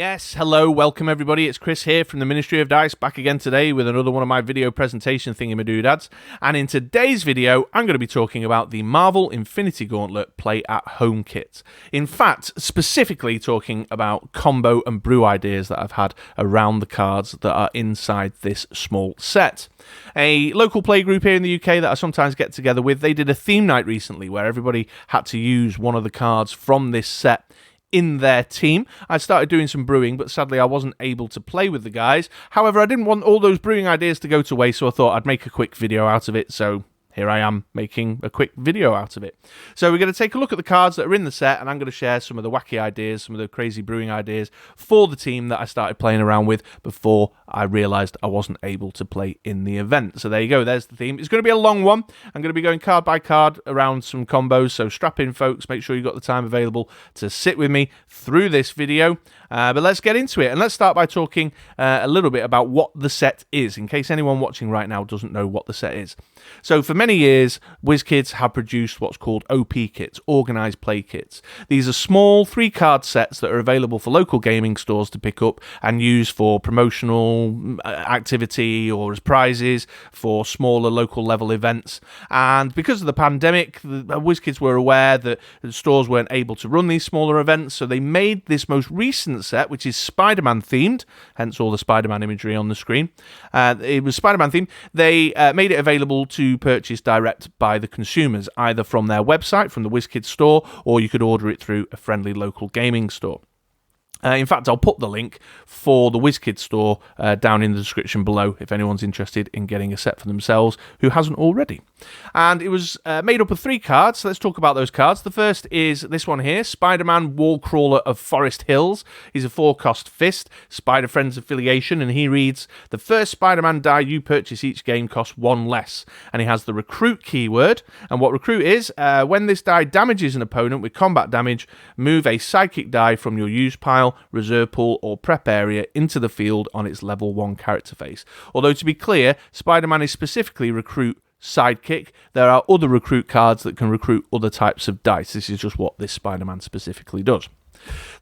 Yes, hello, welcome everybody. It's Chris here from the Ministry of Dice, back again today with another one of my video presentation thingamadoodads. And in today's video, I'm going to be talking about the Marvel Infinity Gauntlet Play at Home kit. In fact, specifically talking about combo and brew ideas that I've had around the cards that are inside this small set. A local play group here in the UK that I sometimes get together with, they did a theme night recently where everybody had to use one of the cards from this set in their team. I started doing some brewing, but sadly I wasn't able to play with the guys. However, I didn't want all those brewing ideas to go to waste, so I thought I'd make a quick video out of it. So here I am making a quick video out of it. So we're going to take a look at the cards that are in the set, and I'm going to share some of the wacky ideas, some of the crazy brewing ideas for the team that I started playing around with before I realised I wasn't able to play in the event. So there you go, there's the theme. It's going to be a long one. I'm going to be going card by card around some combos, so strap in folks, make sure you've got the time available to sit with me through this video. But let's get into it, and let's start by talking a little bit about what the set is, in case anyone watching right now doesn't know what the set is. So for many years, Wizkids have produced what's called OP kits, organised play kits. These are small 3-card sets that are available for local gaming stores to pick up and use for promotional activity or as prizes for smaller local level events. And because of the pandemic, the Wizkids were aware that the stores weren't able to run these smaller events, so they made this most recent set, which is Spider-Man themed, hence all the Spider-Man imagery on the screen. It was Spider-Man themed. They made it available to purchase direct by the consumers, either from their website, from the Wizkids store, or you could order it through a friendly local gaming store. In fact, I'll put the link for the Wizkids store down in the description below if anyone's interested in getting a set for themselves who hasn't already. And it was made up of 3 cards, so let's talk about those cards. The first is this one here, Spider-Man Wallcrawler of Forest Hills. He's a 4-cost fist, Spider Friends affiliation, and he reads, the first Spider-Man die you purchase each game costs 1 less. And he has the recruit keyword, and what recruit is, when this die damages an opponent with combat damage, move a psychic die from your use pile, reserve pool or prep area into the field on its level 1 character face. Although to be clear, Spider-Man is specifically recruit sidekick. There are other recruit cards that can recruit other types of dice. This is just what this Spider-Man specifically does.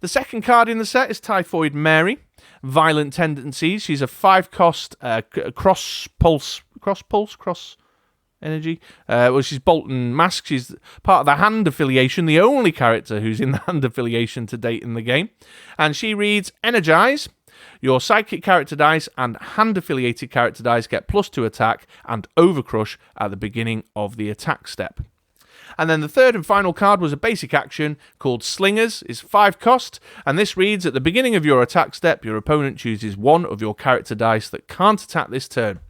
The second card in the set is Typhoid Mary, Violent Tendencies. She's a 5-cost cross energy. Well, she's Bolton Mask. She's part of the Hand affiliation, the only character who's in the Hand affiliation to date in the game. And she reads, Energize. Your sidekick character dice and hand-affiliated character dice get +2 attack and Overcrush at the beginning of the attack step. And then the third and final card was a basic action called Slingers. It's 5 cost, and this reads, at the beginning of your attack step, your opponent chooses one of your character dice that can't attack this turn.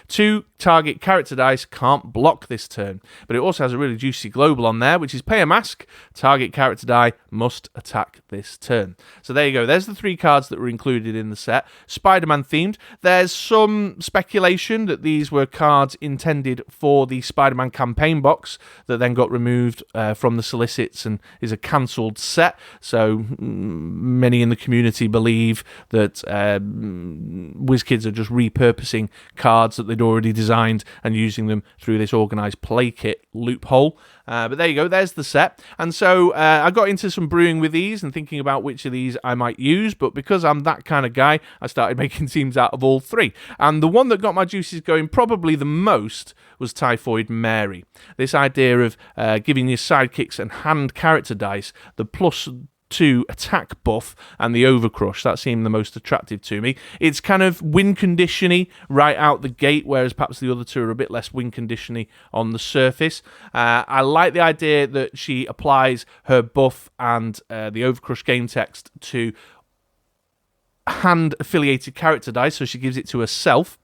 2 target character dice can't block this turn, but it also has a really juicy global on there, which is pay a mask, target character die must attack this turn. So there you go, there's the 3 cards that were included in the set, Spider-Man themed. There's some speculation that these were cards intended for the Spider-Man campaign box that then got removed from the solicits and is a cancelled set. So many in the community believe that Wizkids are just repurposing cards that they'd already designed and using them through this organised play kit loophole. But there you go, there's the set. And so I got into some brewing with these and thinking about which of these I might use, but because I'm that kind of guy, I started making teams out of all 3. And the one that got my juices going probably the most was Typhoid Mary. This idea of giving your sidekicks and hand character dice the +2 attack buff and the overcrush. That seemed the most attractive to me. It's kind of win conditiony right out the gate, whereas perhaps the other 2 are a bit less win conditiony on the surface. I like the idea that she applies her buff and the overcrush game text to hand affiliated character dice, so she gives it to herself.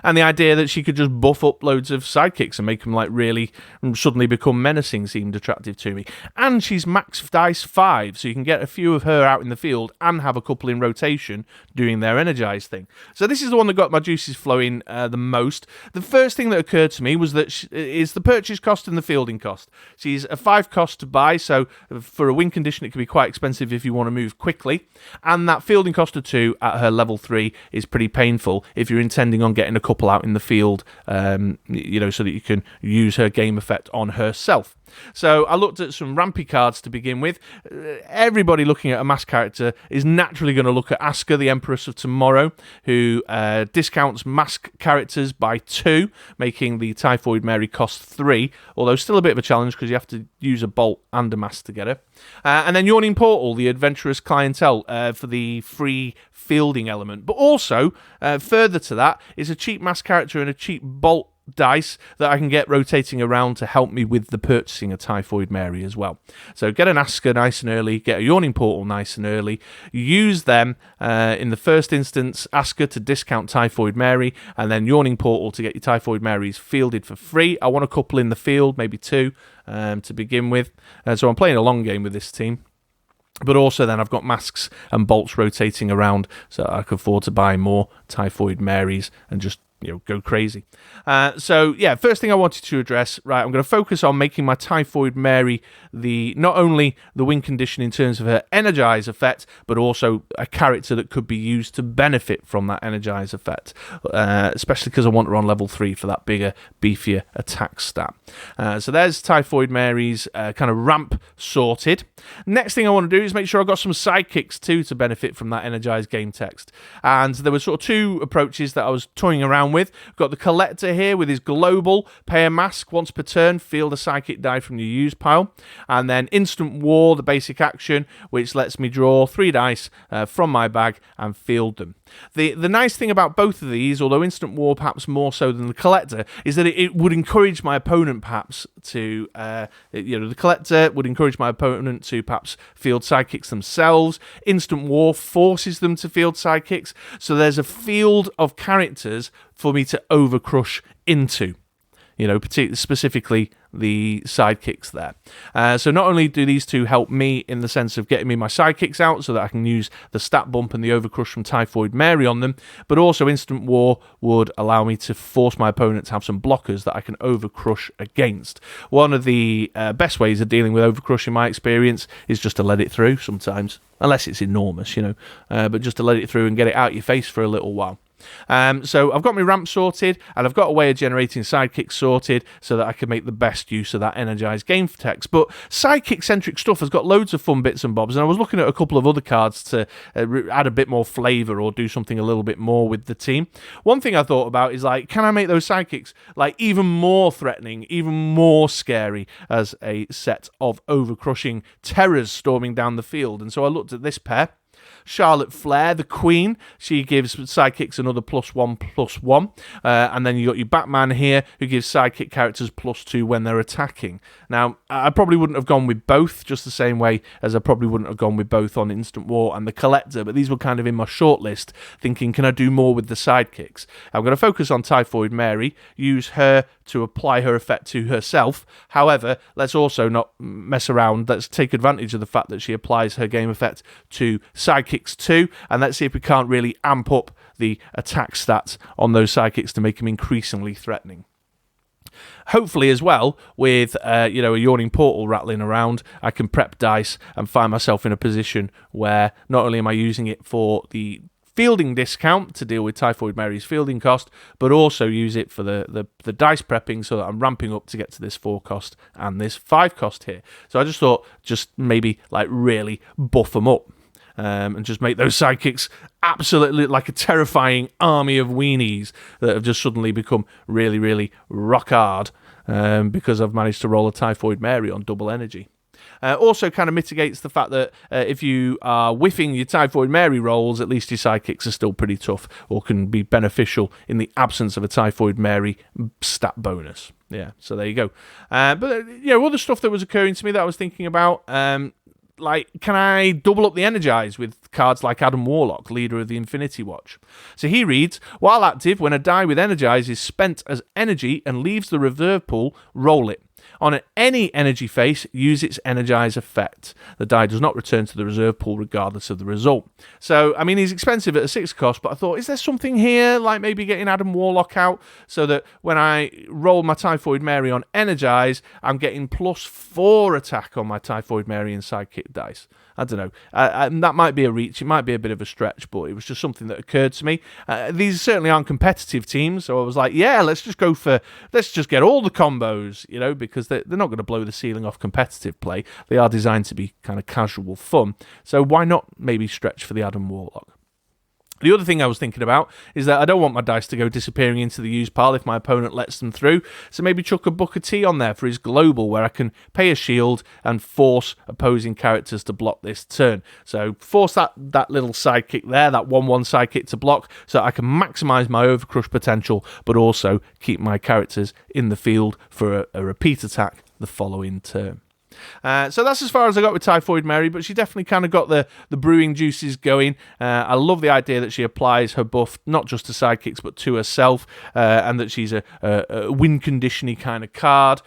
And the idea that she could just buff up loads of sidekicks and make them like really suddenly become menacing seemed attractive to me. And she's max dice 5, so you can get a few of her out in the field and have a couple in rotation doing their energize thing. So this is the one that got my juices flowing the most. The first thing that occurred to me was that is the purchase cost and the fielding cost. She's a 5 cost to buy, so for a win condition it can be quite expensive if you want to move quickly. And that fielding cost of 2 at her level 3 is pretty painful if you're intending on getting getting a couple out in the field, so that you can use her game effect on herself. So I looked at some rampy cards to begin with. Everybody looking at a mask character is naturally going to look at Asuka, the Empress of Tomorrow, who discounts mask characters by 2, making the Typhoid Mary cost 3, although still a bit of a challenge because you have to use a bolt and a mask to get her. And then Yawning Portal, the Adventurous Clientele, for the free fielding element. But also, further to that, is a cheap mask character and a cheap bolt dice that I can get rotating around to help me with the purchasing of Typhoid Mary as well. So get an Asuka nice and early, get a Yawning Portal nice and early, use them in the first instance, Asuka to discount Typhoid Mary, and then Yawning Portal to get your Typhoid Marys fielded for free. I want a couple in the field, maybe 2 to begin with. So I'm playing a long game with this team. But also then I've got masks and bolts rotating around so I can afford to buy more Typhoid Marys and just go crazy. First thing I wanted to address, right, I'm going to focus on making my Typhoid Mary not only the win condition in terms of her energize effect, but also a character that could be used to benefit from that energize effect, especially because I want her on level 3 for that bigger, beefier attack stat. So there's Typhoid Mary's kind of ramp sorted. Next thing I want to do is make sure I've got some sidekicks too to benefit from that energized game text. And there were sort of 2 approaches that I was toying around with. Got the Collector here with his global, pay a mask once per turn, field a psychic die from your use pile, and then Instant War, the basic action, which lets me draw 3 dice from my bag and field them. The nice thing about both of these, although Instant War perhaps more so than the Collector, is that it would encourage my opponent perhaps to, the Collector would encourage my opponent to perhaps field sidekicks themselves. Instant War forces them to field sidekicks, so there's a field of characters for me to overcrush into, specifically the sidekicks there. So not only do these 2 help me in the sense of getting me my sidekicks out so that I can use the stat bump and the overcrush from Typhoid Mary on them, but also Instant War would allow me to force my opponent to have some blockers that I can overcrush against. One of the best ways of dealing with overcrush in my experience is just to let it through sometimes, unless it's enormous, but just to let it through and get it out your face for a little while. So I've got my ramp sorted, and I've got a way of generating sidekicks sorted so that I can make the best use of that energized game text. But sidekick-centric stuff has got loads of fun bits and bobs, and I was looking at a couple of other cards to add a bit more flavour or do something a little bit more with the team. One thing I thought about is, can I make those sidekicks even more threatening, even more scary as a set of overcrushing terrors storming down the field? And so I looked at this pair. Charlotte Flair, the Queen, she gives sidekicks another +1/+1. And then you got your Batman here, who gives sidekick characters +2 when they're attacking. Now, I probably wouldn't have gone with both, just the same way as I probably wouldn't have gone with both on Instant War and the Collector, but these were kind of in my shortlist, thinking, can I do more with the sidekicks? I'm going to focus on Typhoid Mary, use her to apply her effect to herself. However, let's also not mess around. Let's take advantage of the fact that she applies her game effect to sidekicks too, and let's see if we can't really amp up the attack stats on those sidekicks to make them increasingly threatening. Hopefully as well, with a Yawning Portal rattling around, I can prep dice and find myself in a position where not only am I using it for the fielding discount to deal with Typhoid Mary's fielding cost, but also use it for the dice prepping so that I'm ramping up to get to this 4 cost and this 5 cost here. So I just thought, maybe really buff them up. And just make those sidekicks absolutely like a terrifying army of weenies that have just suddenly become really, really rock hard because I've managed to roll a Typhoid Mary on double energy. Also kind of mitigates the fact that if you are whiffing your Typhoid Mary rolls, at least your sidekicks are still pretty tough or can be beneficial in the absence of a Typhoid Mary stat bonus. Yeah, so there you go. But other stuff that was occurring to me that I was thinking about, can I double up the energize with cards like Adam Warlock, leader of the Infinity Watch? So he reads, while active, when a die with energize is spent as energy and leaves the reserve pool, roll it. On any energy face, use its energize effect. The die does not return to the reserve pool regardless of the result. So, I mean, he's expensive at a 6 cost, but I thought, is there something here, like maybe getting Adam Warlock out, so that when I roll my Typhoid Mary on energize, I'm getting +4 attack on my Typhoid Mary and sidekick dice. I don't know. That might be a reach. It might be a bit of a stretch, but it was just something that occurred to me. These certainly aren't competitive teams, so I was like, yeah, let's just get all the combos, because they're not going to blow the ceiling off competitive play. They are designed to be kind of casual fun. So why not maybe stretch for the Adam Warlock? The other thing I was thinking about is that I don't want my dice to go disappearing into the use pile if my opponent lets them through, so maybe chuck a Booker T on there for his global, where I can pay a shield and force opposing characters to block this turn. So force that little sidekick there, that 1/1 sidekick to block, so I can maximise my overcrush potential, but also keep my characters in the field for a repeat attack the following turn. So that's as far as I got with Typhoid Mary, but she definitely kind of got the brewing juices going. I love the idea that she applies her buff not just to sidekicks but to herself, and that she's a win condition-y kind of card.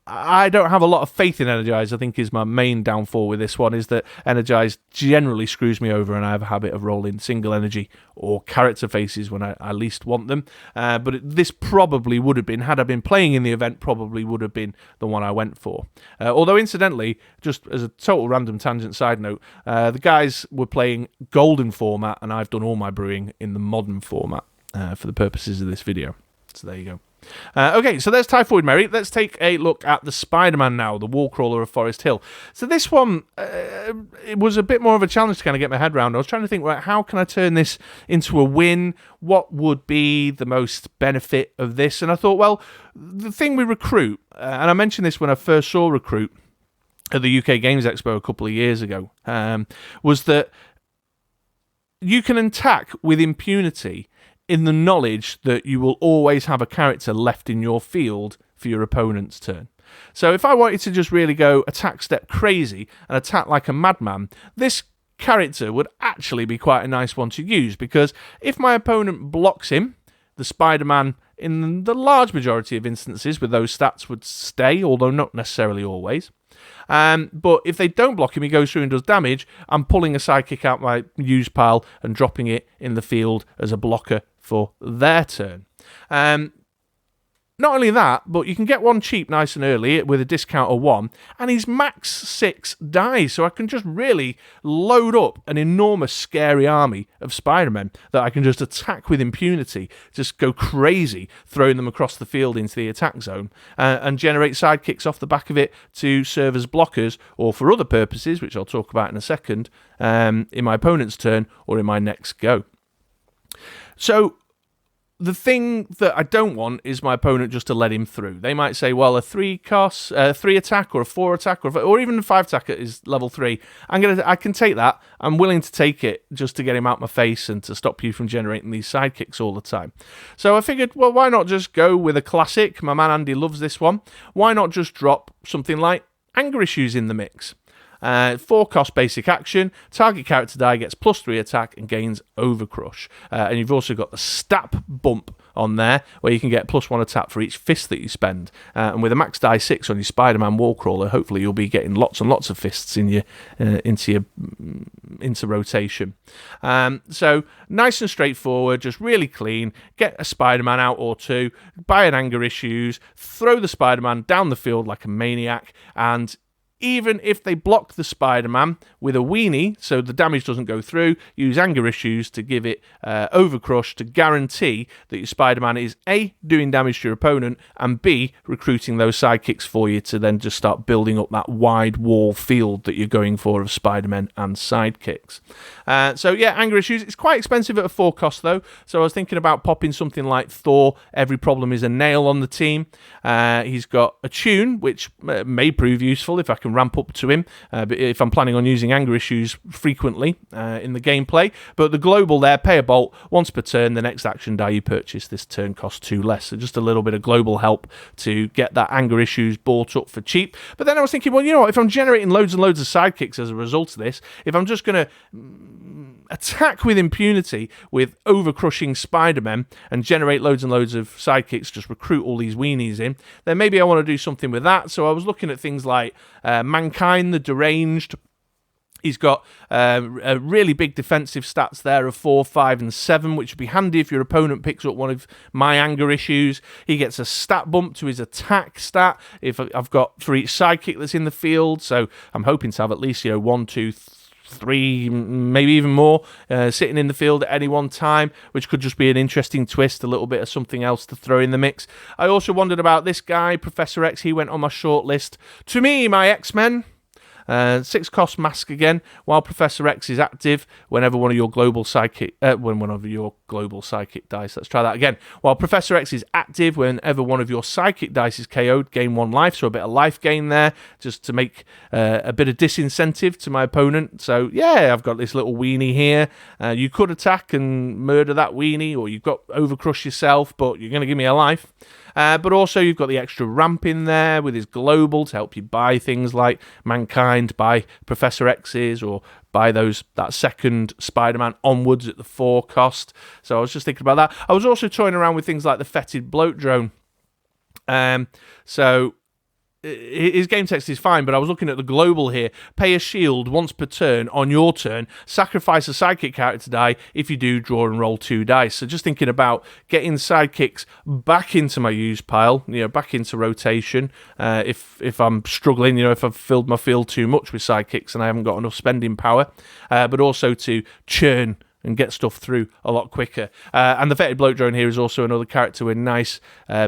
I don't have a lot of faith in Energize, I think is my main downfall with this one, is that Energize generally screws me over and I have a habit of rolling single energy or character faces when I least want them. But this probably would have been, had I been playing in the event, probably would have been the one I went for. Although incidentally, just as a total random tangent side note, the guys were playing Golden format and I've done all my brewing in the Modern format for the purposes of this video. So there you go. Okay, so there's Typhoid Mary. Let's take a look at the Spider-Man now, the Wallcrawler of Forest Hill. So this one, it was a bit more of a challenge to kind of get my head around. I was trying to think, right, how can I turn this into a win? What would be the most benefit of this? And I thought, well, the thing with Recruit, and I mentioned this when I first saw Recruit at the UK Games Expo a couple of years ago, was that you can attack with impunity in the knowledge that you will always have a character left in your field for your opponent's turn. So if I wanted to just really go attack step crazy and attack like a madman, this character would actually be quite a nice one to use, because if my opponent blocks him, the Spider-Man, in the large majority of instances with those stats, would stay, although not necessarily always. But if they don't block him, he goes through and does damage. I'm pulling a sidekick out my use pile and dropping it in the field as a blocker for their turn. Not only that, but you can get one cheap nice and early with a discount of 1, and he's max 6 dies, so I can just really load up an enormous scary army of Spider-Men that I can just attack with impunity, just go crazy, throwing them across the field into the attack zone, and generate sidekicks off the back of it to serve as blockers, or for other purposes, which I'll talk about in a second, in my opponent's turn or in my next go. So the thing that I don't want is my opponent just to let him through. They might say, well, a 3 cost, 3 attack or a 4 attack or even a 5 attack is level 3. I can take that. I'm willing to take it just to get him out my face and to stop you from generating these sidekicks all the time. So I figured, well, why not just go with a classic? My man Andy loves this one. Why not just drop something like Anger Issues in the mix? 4 cost basic action, target character die gets +3 attack and gains overcrush. And you've also got the stat bump on there, where you can get +1 attack for each fist that you spend. And with a max die 6 on your Spider-Man Wallcrawler, hopefully you'll be getting lots and lots of fists in into rotation. So nice and straightforward, just really clean. Get a Spider-Man out or 2, buy an Anger Issues, throw the Spider-Man down the field like a maniac, and even if they block the Spider-Man with a weenie, so the damage doesn't go through, use Anger Issues to give it Overcrush to guarantee that your Spider-Man is A, doing damage to your opponent, and B, recruiting those sidekicks for you to then just start building up that wide wall field that you're going for of Spider-Men and sidekicks. So yeah, Anger Issues. It's quite expensive at a 4 cost though, so I was thinking about popping something like Thor, Every Problem is a Nail on the team. He's got a tune, which may prove useful if I can ramp up to him, but if I'm planning on using Anger Issues frequently in the gameplay. But the global there, pay a bolt once per turn, the next action die you purchase this turn costs 2 less, so just a little bit of global help to get that Anger Issues bought up for cheap. But then I was thinking, well, you know what, if I'm generating loads and loads of sidekicks as a result of this, if I'm just going to attack with impunity with over-crushing Spider-Men and generate loads and loads of sidekicks, just recruit all these weenies in, then maybe I want to do something with that. So I was looking at things like Mankind, the Deranged. He's got a really big defensive stats there of 4, 5, and 7, which would be handy if your opponent picks up one of my anger issues. He gets a stat bump to his attack stat if I've got for each sidekick that's in the field. So I'm hoping to have at least 1, 2, 3, maybe even more sitting in the field at any one time, which could just be an interesting twist, a little bit of something else to throw in the mix. I also wondered about this guy, Professor X. He went on my short list. To me, my X-Men. 6 cost mask again. While Professor X is active, whenever one of your global psychic dice. Let's try that again. While Professor X is active, whenever one of your psychic dice is KO'd, gain 1 life. So a bit of life gain there, just to make a bit of disincentive to my opponent. So yeah, I've got this little weenie here. You could attack and murder that weenie, or you've got overcrush yourself, but you're going to give me a life. But also you've got the extra ramp in there with his global to help you buy things like Mankind, buy Professor X's, or buy that second Spider-Man onwards at the 4 cost. So I was just thinking about that. I was also toying around with things like the fetid bloat drone. So his game text is fine, but I was looking at the global here. Pay a shield once per turn on your turn. Sacrifice a sidekick character die. If you do, draw and roll 2 dice. So just thinking about getting sidekicks back into my use pile, back into rotation. If I'm struggling, if I've filled my field too much with sidekicks and I haven't got enough spending power, but also to churn and get stuff through a lot quicker. And the Fetid Bloat Drone here is also another character with nice,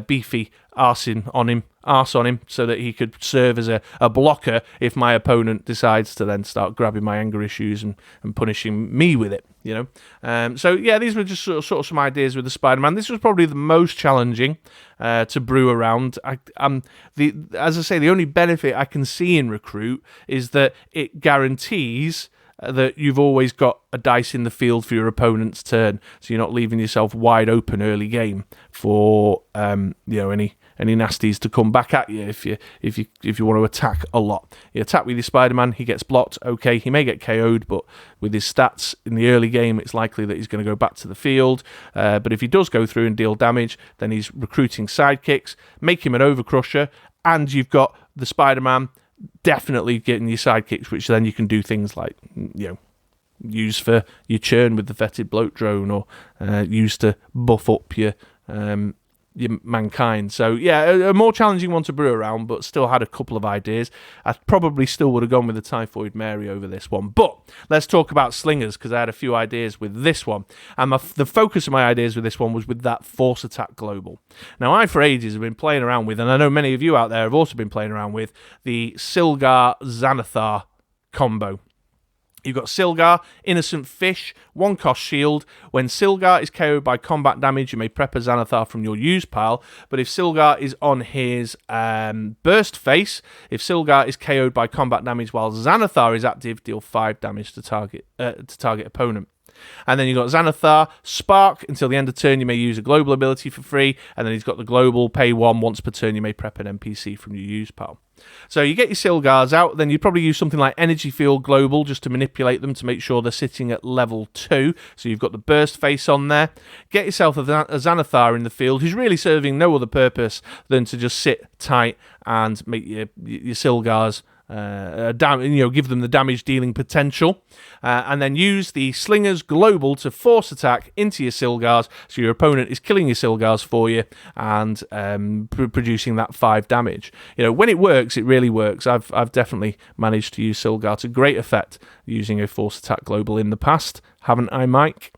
beefy arse on him, so that he could serve as a blocker if my opponent decides to then start grabbing my anger issues and punishing me with it, So yeah, these were just sort of some ideas with the Spider-Man. This was probably the most challenging to brew around. As I say, the only benefit I can see in Recruit is that it guarantees that you've always got a dice in the field for your opponent's turn, so you're not leaving yourself wide open early game for any nasties to come back at you if you want to attack a lot. You attack with your Spider-Man, he gets blocked. Okay, he may get KO'd, but with his stats in the early game, it's likely that he's going to go back to the field. But if he does go through and deal damage, then he's recruiting sidekicks, make him an overcrusher, and you've got the Spider-Man definitely getting your sidekicks, which then you can do things like use for your churn with the Fetid Bloat Drone, or use to buff up your Mankind. So yeah, a more challenging one to brew around, but still had a couple of ideas. I probably still would have gone with the Typhoid Mary over this one. But let's talk about Slingers, because I had a few ideas with this one, and the focus of my ideas with this one was with that Force Attack Global. Now, I for ages have been playing around with, and I know many of you out there have also been playing around with, the Silgar-Xanathar combo. You've got Silgar, Innocent Fish, 1 cost shield. When Silgar is KO'd by combat damage, you may prep a Xanathar from your use pile. But if Silgar is on his burst face, if Silgar is KO'd by combat damage while Xanathar is active, deal 5 damage to target opponent. And then you've got Xanathar, Spark. Until the end of turn, you may use a global ability for free. And then he's got the global, pay 1 once per turn. You may prep an NPC from your use pile. So you get your Silgars out, then you probably use something like Energy Field Global just to manipulate them to make sure they're sitting at level 2. So you've got the burst face on there. Get yourself a Xanathar in the field who's really serving no other purpose than to just sit tight and make your Silgars give them the damage dealing potential, and then use the Slingers Global to force attack into your Silgars, so your opponent is killing your Silgars for you and producing that 5 damage. When it works, it really works. I've definitely managed to use Silgar to great effect using a force attack global in the past, haven't I, Mike?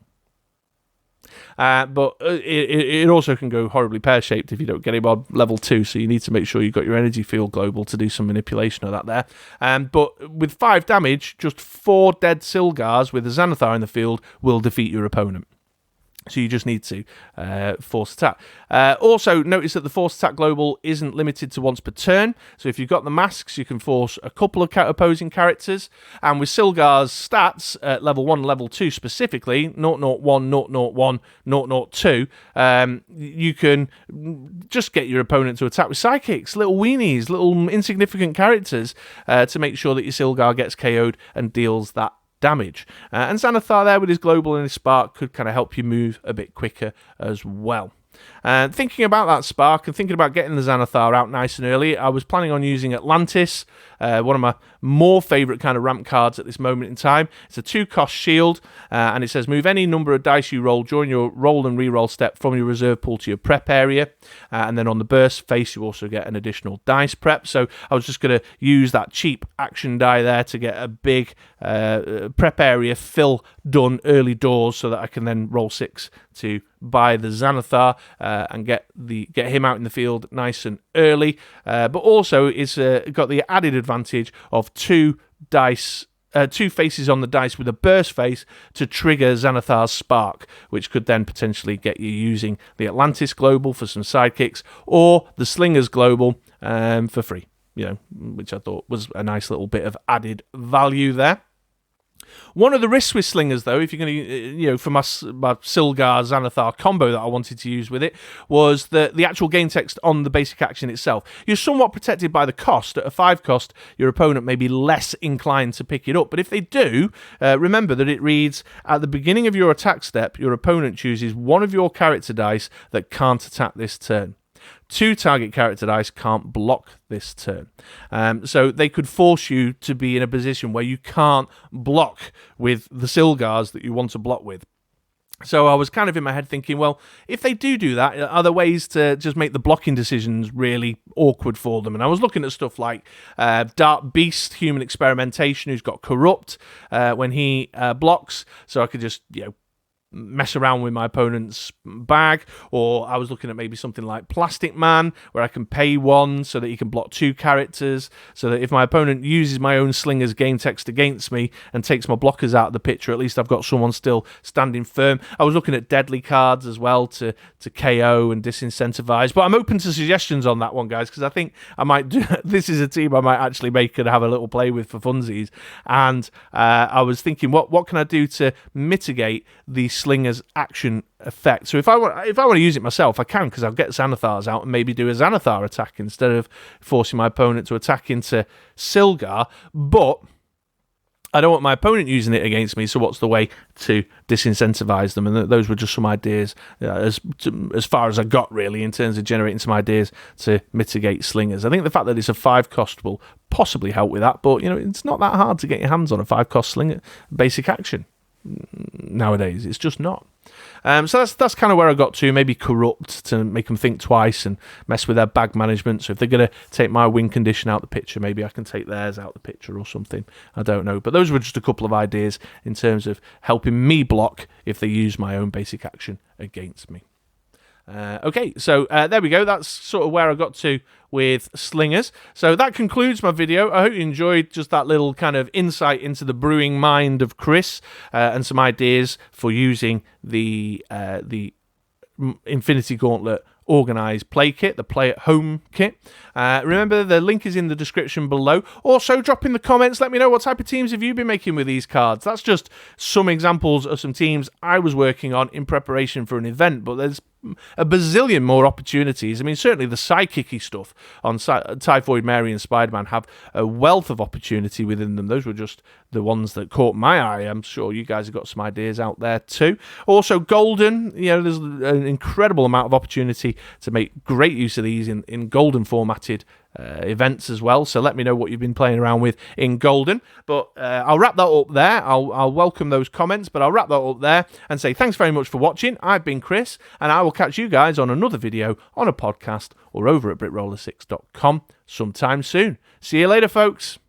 But it also can go horribly pear-shaped if you don't get him on level 2, so you need to make sure you've got your Energy Field Global to do some manipulation of that there. But with 5 damage, just 4 dead Silgars with a Xanathar in the field will defeat your opponent. So you just need to force attack. Also, notice that the force attack global isn't limited to once per turn. So if you've got the masks, you can force a couple of opposing characters. And with Silgar's stats at level 1 and level 2 specifically, 001, 001, 002, you can just get your opponent to attack with sidekicks, little weenies, little insignificant characters, to make sure that your Silgar gets KO'd and deals that damage. And Xanathar there with his global and his spark could kind of help you move a bit quicker as well. Thinking about that spark and thinking about getting the Xanathar out nice and early, I was planning on using Atlantis, one of my more favourite kind of ramp cards at this moment in time. It's a 2-cost shield, and it says move any number of dice you roll during your roll and reroll step from your reserve pool to your prep area, and then on the burst phase you also get an additional dice prep. So I was just going to use that cheap action die there to get a big prep area fill done early doors, so that I can then roll 6 to buy the Xanathar and get him out in the field nice and early. But also it's got the added advantage of 2 faces on the dice with a burst face to trigger Xanathar's spark, which could then potentially get you using the Atlantis global for some sidekicks or the Slingers global for free, which I thought was a nice little bit of added value there. One of the risks with Slingers, though, if you're going to, for my Silgar Xanathar combo that I wanted to use with it, was the actual game text on the basic action itself. You're somewhat protected by the cost. At a 5 cost, your opponent may be less inclined to pick it up. But if they do, remember that it reads, at the beginning of your attack step, your opponent chooses one of your character dice that can't attack this turn. 2 target character dice can't block this turn. So they could force you to be in a position where you can't block with the Silgars that you want to block with. So I was kind of in my head thinking, well, if they do that, are there ways to just make the blocking decisions really awkward for them? And I was looking at stuff like Dark Beast, Human Experimentation, who's got Corrupt when he blocks. So I could just, mess around with my opponent's bag, or I was looking at maybe something like Plastic Man, where I can pay 1 so that he can block 2 characters, so that if my opponent uses my own Slingers game text against me and takes my blockers out of the picture, at least I've got someone still standing firm. I was looking at deadly cards as well to KO and disincentivize, but I'm open to suggestions on that one, guys, because I think I might do this is a team I might actually make and have a little play with for funsies. And I was thinking, what can I do to mitigate the Slingers action effect? So if I want to use it myself, I can, because I'll get Xanathars out and maybe do a Xanathar attack instead of forcing my opponent to attack into Silgar. But I don't want my opponent using it against me, so what's the way to disincentivize them? And those were just some ideas, as far as I got, really, in terms of generating some ideas to mitigate Slingers. I think the fact that it's a 5 cost will possibly help with that, but it's not that hard to get your hands on a 5 cost Slinger basic action nowadays. It's just not. So that's kind of where I got to. Maybe Corrupt to make them think twice and mess with their bag management. So if they're going to take my win condition out the picture, maybe I can take theirs out the picture or something. I don't know. But those were just a couple of ideas in terms of helping me block if they use my own basic action against me. Okay, so there we go. That's sort of where I got to with Slingers. So that concludes my video. I hope you enjoyed just that little kind of insight into the brewing mind of Chris and some ideas for using the Infinity Gauntlet organised play kit, the play at home kit. Remember, the link is in the description below. Also, drop in the comments, let me know what type of teams have you been making with these cards. That's just some examples of some teams I was working on in preparation for an event, but there's a bazillion more opportunities. I mean, certainly the sidekicky stuff on Typhoid, Mary and Spider-Man have a wealth of opportunity within them. Those were just the ones that caught my eye. I'm sure you guys have got some ideas out there too. Also, Golden, there's an incredible amount of opportunity to make great use of these in Golden formatted events as well. So let me know what you've been playing around with in Golden. But I'll wrap that up there. I'll welcome those comments, but I'll wrap that up there and say thanks very much for watching. I've been Chris, and I will catch you guys on another video, on a podcast, or over at BrickRoller6.com sometime soon. See you later, folks.